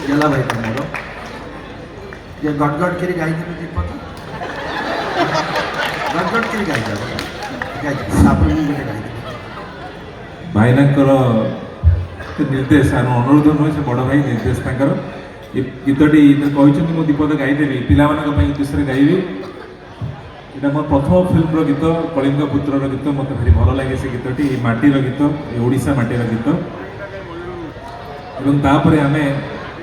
गेला भाई तुमर ये गटगट करी गाई देबे दीपक गटगट करी गाई देबे तापर मु गोटे गाई देबे भाईनांकर निर्देश अनुरोध नुहे से बड़ भाई निर्देश तांकर गीतटी कहते मो दीपद गाईदेवी पिला उद्देश्य गाइबी यहाँ मोर प्रथम फिल्म गीत कलिंग पुत्र गीत मत भारी भल लगे से गीतटी माटीर गीत ओडिशा माटीर गीत एवं तापर आम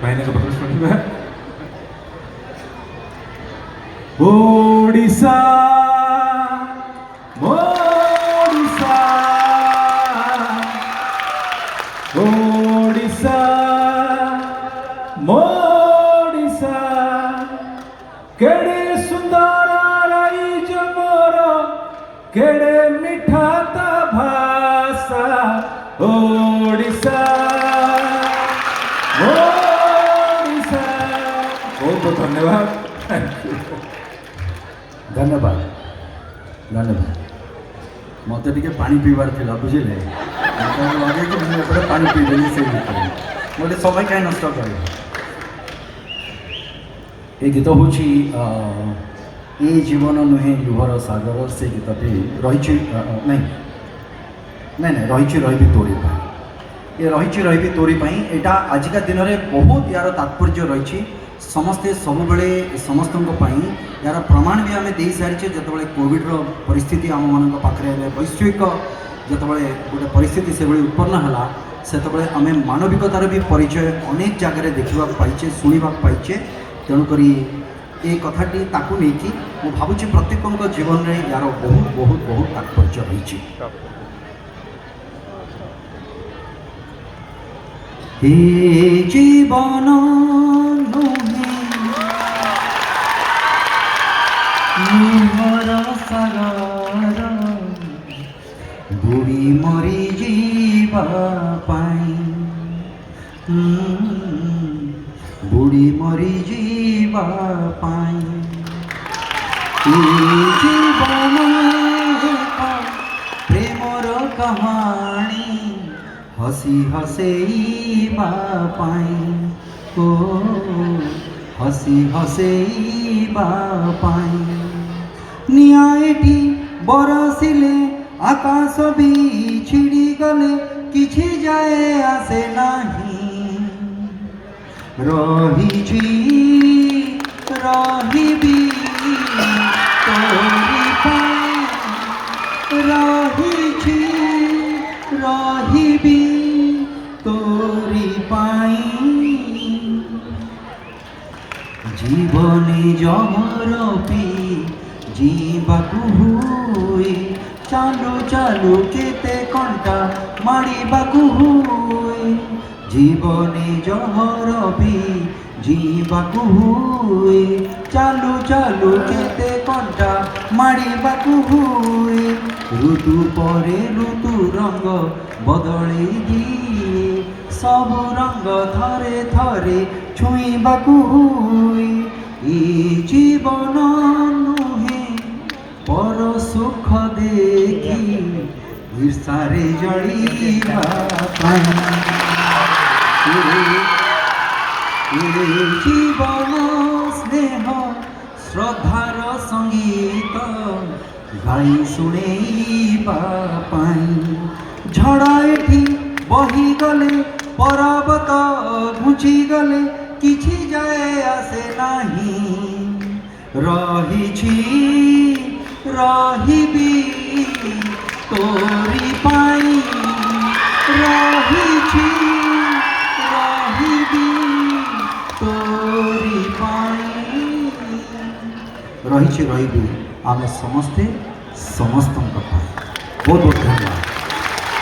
भाईना पाखे शुणा ओडिशा ओडिशा ओडिशा मोडिशा केड़े सुंदर राइज मोर केड़े मिठा ता भाषा ओडिशा ओडिशा बहुत बहुत धन्यवाद धन्यवाद धन्यवाद मत टे पानी पीबार था बुझे लगे कि मुझे पानी पीदेली से गोटे समय कहीं नष्ट कर ये गीत हूँ ये जीवन नुहे लुहर सागर से गीतटी रही नहीं नहीं नहीं रही तोरी ये रही तोरी यहाँ आजिका दिन में बहुत यार तात्पर्य रही समस्ते सब बेले समस्त यार प्रमाण भी आम दे सारी जो कोविड्र परिस्थिति आम मान पाखे वैश्विक जो गोटे परिस्थिति से उत्पन्न है से आम मानविकतार भी परिचय अनेक जगह देखा पाइचे शुणा पाइचे तेणुक ये कथाटी ताकू नहीं मु भावुँ प्रत्येक जीवन में यार बहुत बहुत बहुत तात्पर्य रही जीवन सागर बुड़ी मरी जीवा पाई बुड़ी मरी जीवा पाई जीवन प्रेमर कहानी हसी हसेइबा पाई ओ हसी हसेइबा पाई निआएटी बरसिले आकाश भी छिड़ी गले किछि जाए आसे नहीं रही रही तोरी पाई रही तोरी पाई जीवने जहर पी जीवाकू हुए चालू चालू केते कंटा मारिबाकू हुए जीवने जहर भी जीवाकू हुए चालू चालू केते कंटा मारिबाकू हुए ऋतु परे ऋतु रंग बदले दिए सब रंग थरे थरे छुईबाकू हुए ई जीवन नुहे पर सुख देखी ईर्षारे जड़ीबा जीवन स्नेह श्रद्धार संगीत गाई शुणेइबा झड़ा एठी बही गले पर्वत घुची गले किछि जाए आसे नहीं रहिबी तोरी पाई रहिबी तोरी पाई रही आमे समस्ते समस्त बहुत बहुत धन्यवाद।